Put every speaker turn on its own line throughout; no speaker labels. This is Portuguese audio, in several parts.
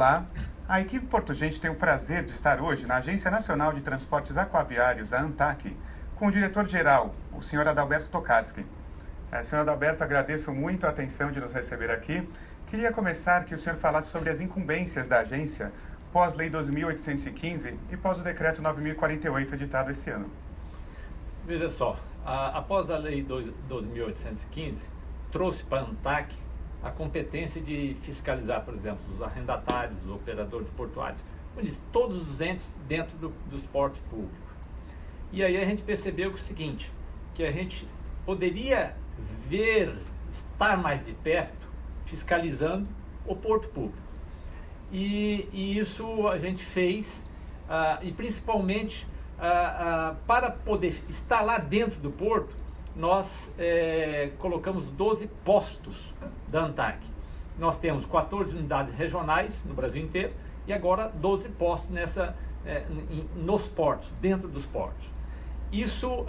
Olá, a equipe Porto Gente tem o prazer de estar hoje na Agência Nacional de Transportes Aquaviários, a ANTAQ, com o diretor-geral, o senhor Adalberto Tokarski. Senhor Adalberto, agradeço muito a atenção de nos receber aqui. Queria começar que o senhor falasse sobre as incumbências da agência pós-Lei 12.815 e pós o Decreto 9.048 editado esse ano.
Veja só, após a Lei 12.815, trouxe para a ANTAQ a competência de fiscalizar, por exemplo, os arrendatários, os operadores portuários, como diz, todos os entes dentro dos portos públicos. E aí a gente percebeu o seguinte, que a gente poderia estar mais de perto, fiscalizando o porto público. E isso a gente fez, e principalmente para poder estar lá dentro do porto, nós colocamos 12 postos da ANTAQ. Nós temos 14 unidades regionais no Brasil inteiro e agora 12 postos nos portos, dentro dos portos. Isso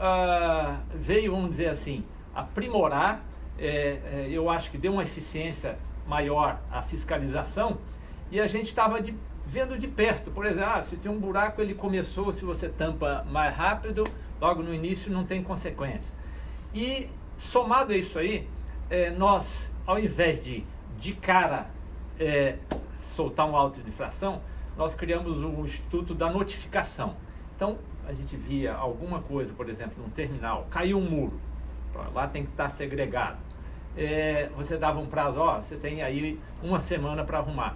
veio, vamos dizer assim, aprimorar, eu acho que deu uma eficiência maior à fiscalização e a gente estava vendo de perto, por exemplo, se tem um buraco ele começou, se você tampa mais rápido, logo no início não tem consequência. E somado a isso aí, nós, ao invés de cara soltar um auto de infração, nós criamos o Instituto da Notificação. Então, a gente via alguma coisa, por exemplo, num terminal, caiu um muro, lá tem que estar segregado. Você dava um prazo, você tem aí uma semana para arrumar.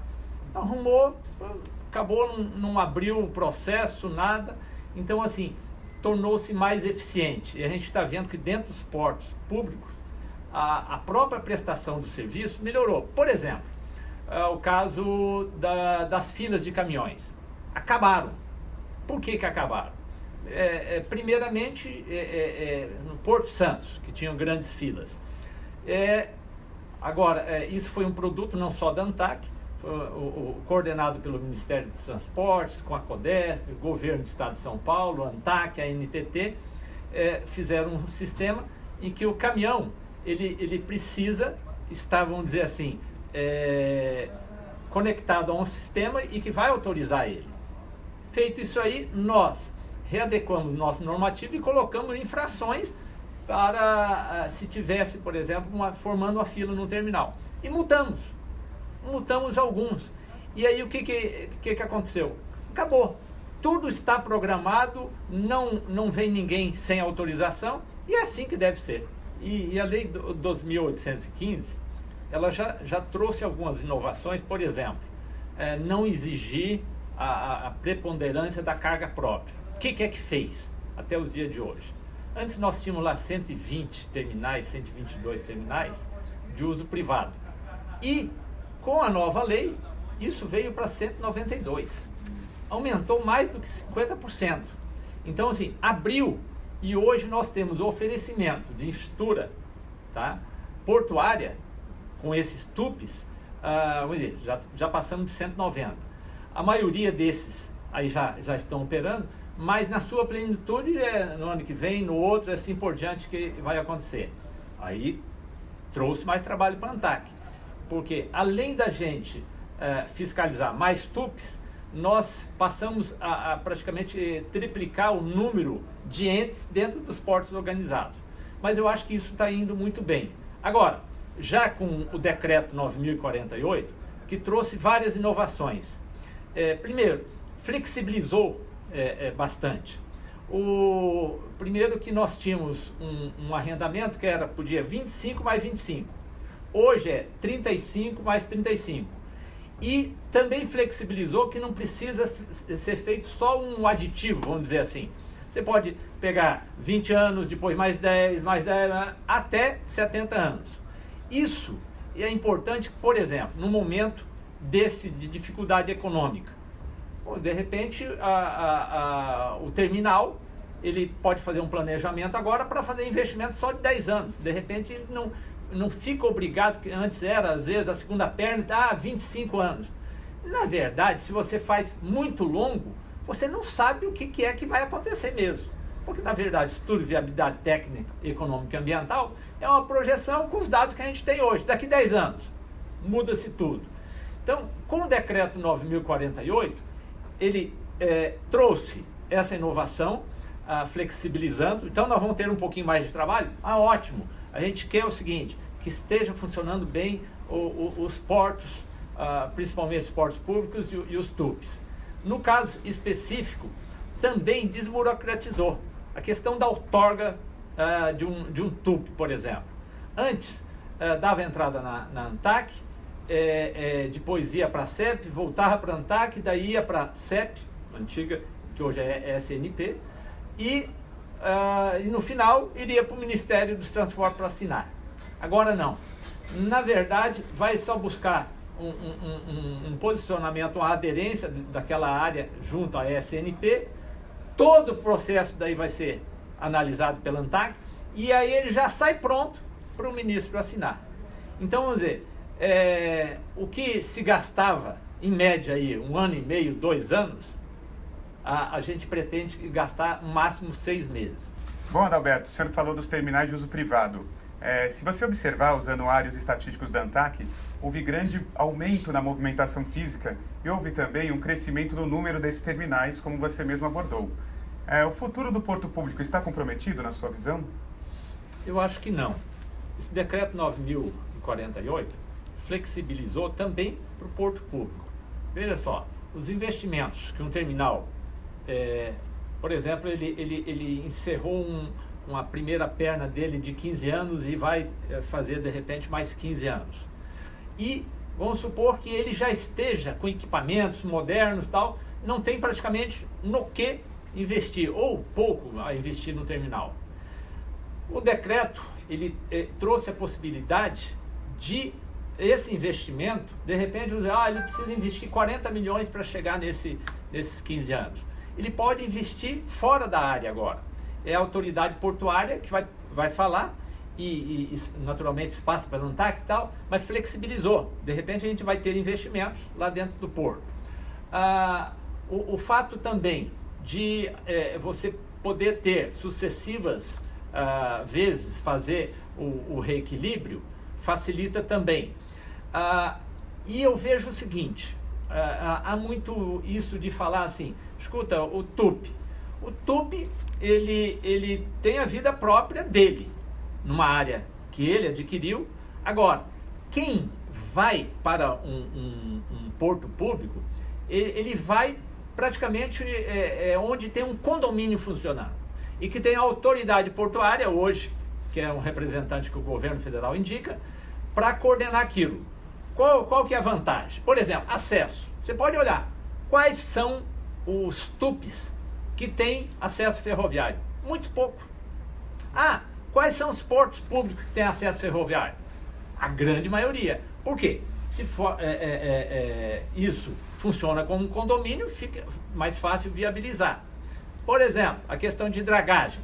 Arrumou, acabou, não abriu o processo, nada. Então, assim, tornou-se mais eficiente. E a gente está vendo que dentro dos portos públicos, a própria prestação do serviço melhorou. Por exemplo, o caso das filas de caminhões. Acabaram. Por que acabaram? Primeiramente, no Porto Santos, que tinham grandes filas. Agora, isso foi um produto não só da ANTAQ, coordenado pelo Ministério dos Transportes, com a CODESP, o Governo do Estado de São Paulo, a ANTAQ, a NTT, fizeram um sistema em que o caminhão, ele precisa estar, vamos dizer assim, conectado a um sistema e que vai autorizar ele. Feito isso aí, nós readequamos o nosso normativo e colocamos infrações para, se tivesse, por exemplo, formando uma fila no terminal. E multamos alguns. E aí o que aconteceu? Acabou. Tudo está programado, não vem ninguém sem autorização, e é assim que deve ser. E a Lei 12.815, ela já trouxe algumas inovações, por exemplo, não exigir a preponderância da carga própria. O que fez até os dias de hoje? Antes nós tínhamos lá 120 terminais, 122 terminais de uso privado. E com a nova lei, isso veio para 192. Aumentou mais do que 50%. Então, assim, abriu e hoje nós temos o oferecimento de infraestrutura, tá, portuária, com esses TUPs, já passamos de 190. A maioria desses aí já estão operando, mas na sua plenitude no ano que vem, no outro, assim por diante que vai acontecer. Aí trouxe mais trabalho para a ANTAQ. Porque além da gente fiscalizar mais TUPs, nós passamos a praticamente triplicar o número de entes dentro dos portos organizados. Mas eu acho que isso está indo muito bem. Agora, já com o decreto 9.048, que trouxe várias inovações. Primeiro, flexibilizou bastante. Primeiro que nós tínhamos um arrendamento que podia 25 mais 25. Hoje é 35 mais 35. E também flexibilizou que não precisa ser feito só um aditivo, vamos dizer assim. Você pode pegar 20 anos, depois mais 10, até 70 anos. Isso é importante, por exemplo, no momento de dificuldade econômica. De repente, o terminal, ele pode fazer um planejamento agora para fazer investimento só de 10 anos. De repente, ele não fica obrigado, que antes era, às vezes, a segunda perna, 25 anos. Na verdade, se você faz muito longo, você não sabe o que é que vai acontecer mesmo. Porque, na verdade, estudo de viabilidade técnica, econômica e ambiental é uma projeção com os dados que a gente tem hoje. Daqui 10 anos, muda-se tudo. Então, com o decreto 9.048, ele trouxe essa inovação, flexibilizando. Então, nós vamos ter um pouquinho mais de trabalho? Ótimo! A gente quer o seguinte, que esteja funcionando bem os portos, principalmente os portos públicos e os TUPs. No caso específico, também desburocratizou a questão da outorga de um TUP, por exemplo. Antes, dava entrada na ANTAC, depois ia para a CEP, voltava para a ANTAC, daí ia para a CEP, antiga, que hoje é SNP, e no final iria para o Ministério dos Transportes para assinar. Agora não. Na verdade, vai só buscar um posicionamento, uma aderência daquela área junto à SNP, todo o processo daí vai ser analisado pela ANTAC, e aí ele já sai pronto para o ministro assinar. Então, vamos dizer, o que se gastava, em média, aí, 1 ano e meio, 2 anos, a gente pretende gastar no máximo 6 meses.
Bom, Adalberto, o senhor falou dos terminais de uso privado. Se você observar os anuários estatísticos da ANTAC, houve grande aumento na movimentação física e houve também um crescimento no número desses terminais, como você mesmo abordou. O futuro do porto público está comprometido, na sua visão?
Eu acho que não. Esse decreto 9.048 flexibilizou também para o porto público. Veja só, os investimentos que um terminal, por exemplo, ele encerrou uma primeira perna dele de 15 anos e vai fazer, de repente, mais 15 anos. E vamos supor que ele já esteja com equipamentos modernos e tal, não tem praticamente no que investir, ou pouco a investir no terminal. O decreto, ele trouxe a possibilidade de esse investimento, de repente, ele precisa investir 40 milhões para chegar nesses 15 anos. Ele pode investir fora da área agora. É a autoridade portuária que vai falar, e naturalmente se passa pela ANTAC e tal, mas flexibilizou. De repente a gente vai ter investimentos lá dentro do porto. O fato também de você poder ter sucessivas vezes fazer o reequilíbrio facilita também. E eu vejo o seguinte, há muito isso de falar assim, escuta, o TUP, ele tem a vida própria dele, numa área que ele adquiriu. Agora, quem vai para um porto público, ele vai praticamente onde tem um condomínio funcionando, e que tem a autoridade portuária hoje, que é um representante que o governo federal indica, para coordenar aquilo. Qual que é a vantagem? Por exemplo, acesso. Você pode olhar quais são os TUPs que têm acesso ferroviário. Muito pouco. Quais são os portos públicos que têm acesso ferroviário? A grande maioria. Por quê? Se for, isso funciona como um condomínio, fica mais fácil viabilizar. Por exemplo, a questão de dragagem.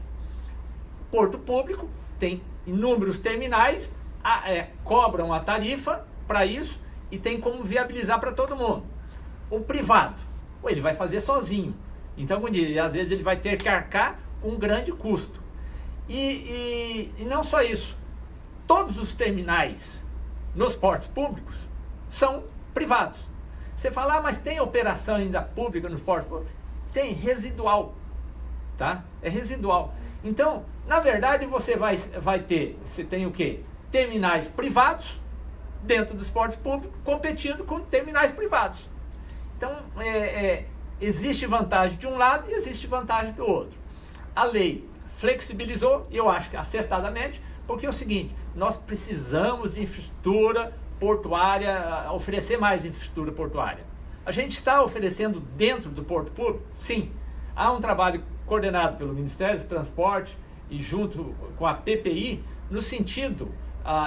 Porto público tem inúmeros terminais, cobram a tarifa para isso e tem como viabilizar para todo mundo. O privado, ele vai fazer sozinho. Então, às vezes ele vai ter que arcar com um grande custo. E não só isso. Todos os terminais nos portos públicos são privados. Você fala, mas tem operação ainda pública nos portos públicos? Tem, residual. Tá? É residual. Então, na verdade, você você tem o quê? Terminais privados dentro dos portos públicos competindo com terminais privados. Então, existe vantagem de um lado e existe vantagem do outro. A lei flexibilizou, eu acho que acertadamente, porque é o seguinte, nós precisamos de infraestrutura portuária, oferecer mais infraestrutura portuária. A gente está oferecendo dentro do porto público? Sim. Há um trabalho coordenado pelo Ministério do Transporte e junto com a PPI, no sentido,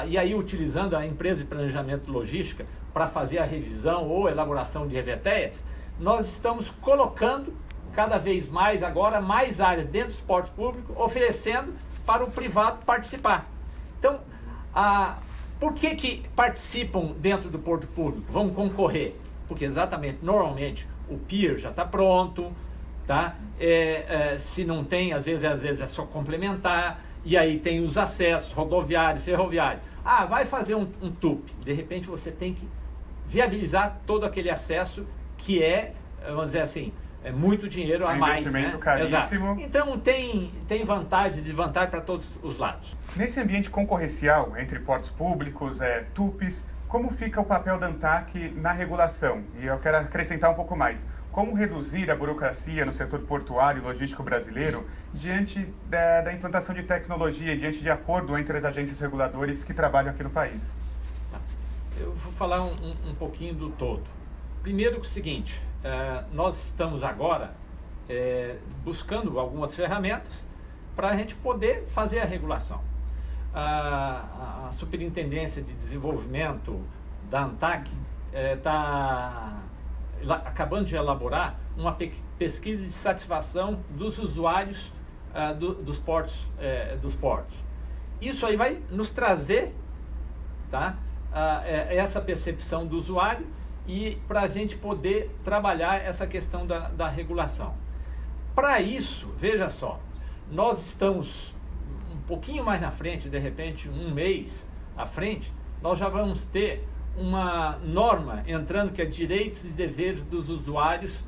e aí utilizando a empresa de planejamento logística para fazer a revisão ou elaboração de EVTEAs, nós estamos colocando cada vez mais agora, mais áreas dentro dos portos públicos, oferecendo para o privado participar. Então, por que participam dentro do porto público? Vão concorrer? Porque exatamente, normalmente, o pier já está pronto, tá? Se não tem, às vezes é só complementar, e aí tem os acessos rodoviário, ferroviário. Vai fazer um TUP. De repente você tem que viabilizar todo aquele acesso que vamos dizer assim, é muito dinheiro a mais.
Investimento caríssimo.
Exato. Então tem vantagens e desvantagens para todos os lados.
Nesse ambiente concorrencial entre portos públicos, TUPs, como fica o papel da ANTAC na regulação? E eu quero acrescentar um pouco mais. Como reduzir a burocracia no setor portuário e logístico brasileiro diante da implantação de tecnologia, diante de acordo entre as agências reguladoras que trabalham aqui no país?
Eu vou falar um pouquinho do todo. Primeiro, o seguinte, nós estamos agora buscando algumas ferramentas para a gente poder fazer a regulação. A Superintendência de Desenvolvimento da ANTAC está acabando de elaborar uma pesquisa de satisfação dos usuários dos portos. Isso aí vai nos trazer, tá, essa percepção do usuário e para a gente poder trabalhar essa questão da regulação. Para isso, veja só, nós estamos um pouquinho mais na frente, de repente um mês à frente, nós já vamos ter uma norma entrando que é direitos e deveres dos usuários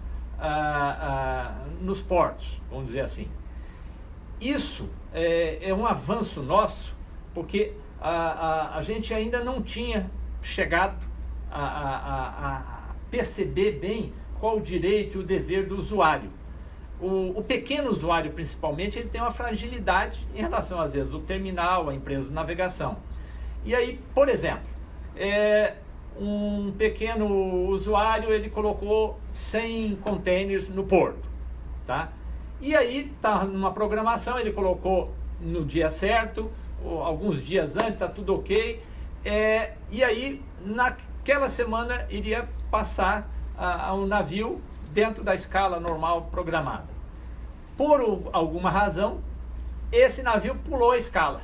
nos portos, vamos dizer assim. Isso é um avanço nosso, porque a gente ainda não tinha chegado a perceber bem qual o direito e o dever do usuário. O pequeno usuário, principalmente, ele tem uma fragilidade em relação, às vezes, ao terminal, à empresa de navegação. E aí, por exemplo, um pequeno usuário, ele colocou 100 containers no porto, tá? E aí, tá numa programação, ele colocou no dia certo, alguns dias antes, tá tudo ok, e aí, naquela semana, iria passar a um navio dentro da escala normal programada. Por alguma razão, esse navio pulou a escala,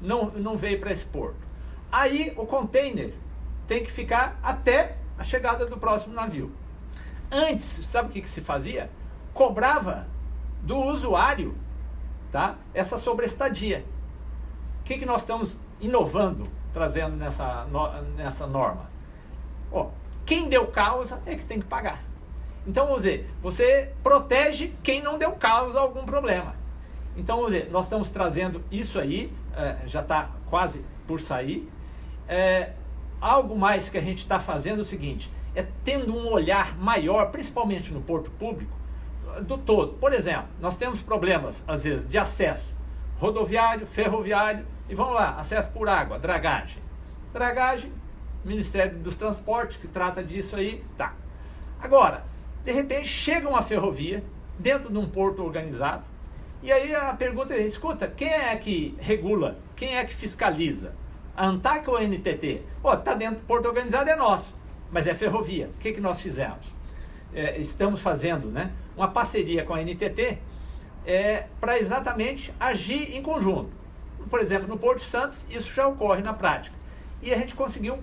não veio para esse porto. Aí o container tem que ficar até a chegada do próximo navio. Antes, sabe o que se fazia? Cobrava do usuário, tá, essa sobreestadia. O que nós estamos inovando, trazendo nessa norma? Quem deu causa é que tem que pagar. Então, vamos dizer, você protege quem não deu causa a algum problema. Então, vamos dizer, nós estamos trazendo isso aí, já está quase por sair. Algo mais que a gente está fazendo é o seguinte, tendo um olhar maior, principalmente no porto público, do todo. Por exemplo, nós temos problemas, às vezes, de acesso rodoviário, ferroviário, e vamos lá, acesso por água, dragagem. Dragagem, Ministério dos Transportes, que trata disso aí, tá. Agora, de repente, chega uma ferrovia dentro de um porto organizado, e aí a pergunta é, escuta, quem é que regula? Quem é que fiscaliza? A ANTAC ou a NTT? Tá dentro do porto organizado, é nosso, mas é ferrovia. O que nós fizemos? Estamos fazendo, né, uma parceria com a NTT para exatamente agir em conjunto. Por exemplo, no Porto Santos, isso já ocorre na prática. E a gente conseguiu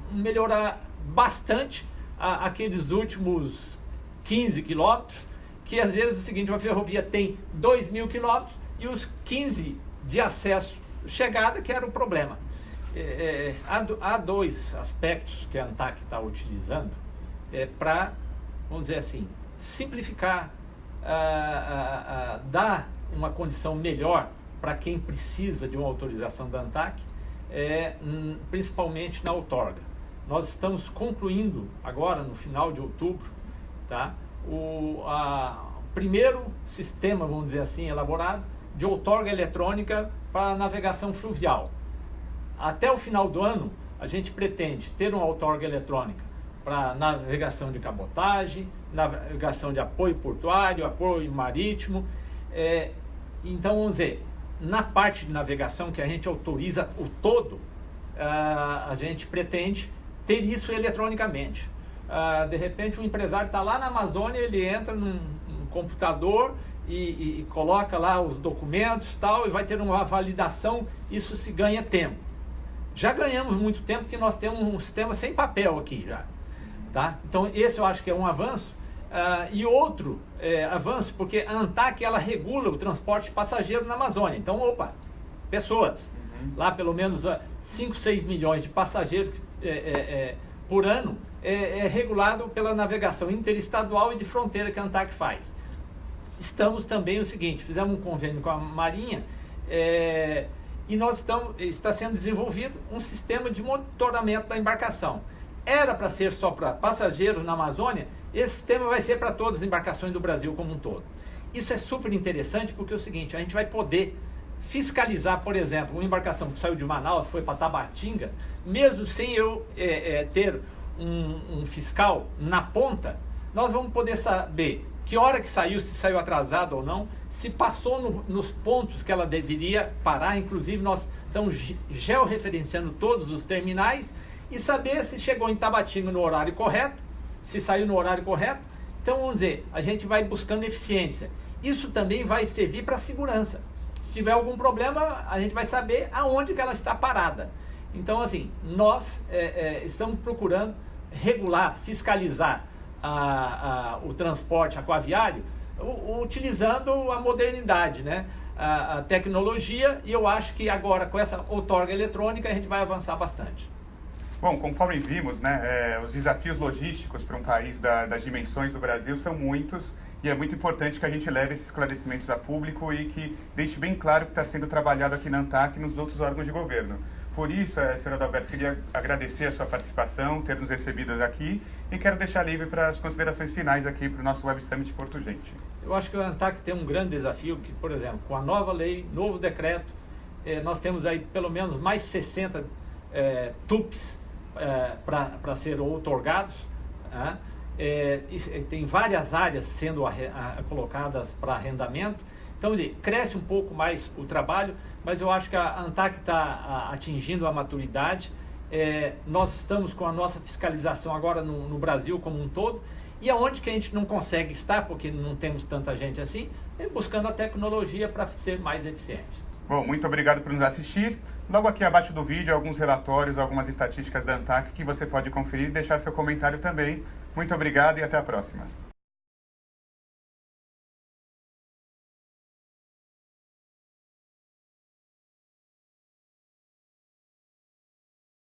melhorar bastante aqueles últimos 15 quilômetros, que às vezes é o seguinte, uma ferrovia tem 2.000 quilômetros e os 15 de acesso, chegada, que era o problema. Há dois aspectos que a ANTAC está utilizando para, vamos dizer assim, simplificar, dar uma condição melhor para quem precisa de uma autorização da ANTAC, principalmente na outorga. Nós estamos concluindo agora, no final de outubro, tá, o primeiro sistema, vamos dizer assim, elaborado de outorga eletrônica para navegação fluvial. Até o final do ano, a gente pretende ter uma outorga eletrônica para navegação de cabotagem, navegação de apoio portuário, apoio marítimo. Então, vamos dizer, na parte de navegação que a gente autoriza o todo, a gente pretende ter isso eletronicamente. De repente, um empresário está lá na Amazônia, ele entra num computador e coloca lá os documentos tal, e vai ter uma validação, isso se ganha tempo. Já ganhamos muito tempo, porque nós temos um sistema sem papel aqui já. Tá? Então, esse eu acho que é um avanço. E outro avanço, porque a ANTAC, ela regula o transporte de passageiro na Amazônia. Então, pessoas. Lá pelo menos 5, 6 milhões de passageiros por ano é regulado pela navegação interestadual e de fronteira que a ANTAC faz. Estamos também o seguinte, fizemos um convênio com a Marinha e está sendo desenvolvido um sistema de monitoramento da embarcação. Era para ser só para passageiros na Amazônia, esse sistema vai ser para todas as embarcações do Brasil como um todo. Isso é super interessante porque é o seguinte, a gente vai poder fiscalizar, por exemplo, uma embarcação que saiu de Manaus, foi para Tabatinga, mesmo sem eu ter um fiscal na ponta, nós vamos poder saber que hora que saiu, se saiu atrasado ou não, se passou nos pontos que ela deveria parar, inclusive nós estamos georreferenciando todos os terminais e saber se chegou em Tabatinga no horário correto, se saiu no horário correto. Então, vamos dizer, a gente vai buscando eficiência. Isso também vai servir para a segurança. Se tiver algum problema, a gente vai saber aonde que ela está parada. Então, assim, nós estamos procurando regular, fiscalizar o transporte aquaviário utilizando a modernidade, né? A tecnologia, e eu acho que agora com essa outorga eletrônica a gente vai avançar bastante.
Bom, conforme vimos, né, os desafios logísticos para um país das dimensões do Brasil são muitos e é muito importante que a gente leve esses esclarecimentos a público e que deixe bem claro o que está sendo trabalhado aqui na ANTAC e nos outros órgãos de governo. Por isso, senhor Adalberto, queria agradecer a sua participação, ter nos recebido aqui e quero deixar livre para as considerações finais aqui para o nosso Web Summit Porto Gente.
Eu acho que a ANTAC tem um grande desafio, que, por exemplo, com a nova lei, novo decreto, nós temos aí pelo menos mais 60 TUPs para ser outorgados. Tem várias áreas sendo colocadas para arrendamento. Então, cresce um pouco mais o trabalho, mas eu acho que a ANTAC está atingindo a maturidade. Nós estamos com a nossa fiscalização agora no Brasil como um todo, e aonde que a gente não consegue estar, porque não temos tanta gente assim, buscando a tecnologia para ser mais eficiente.
Bom, muito obrigado por nos assistir. Logo aqui abaixo do vídeo, alguns relatórios, algumas estatísticas da ANTAC que você pode conferir e deixar seu comentário também. Muito obrigado e até a próxima.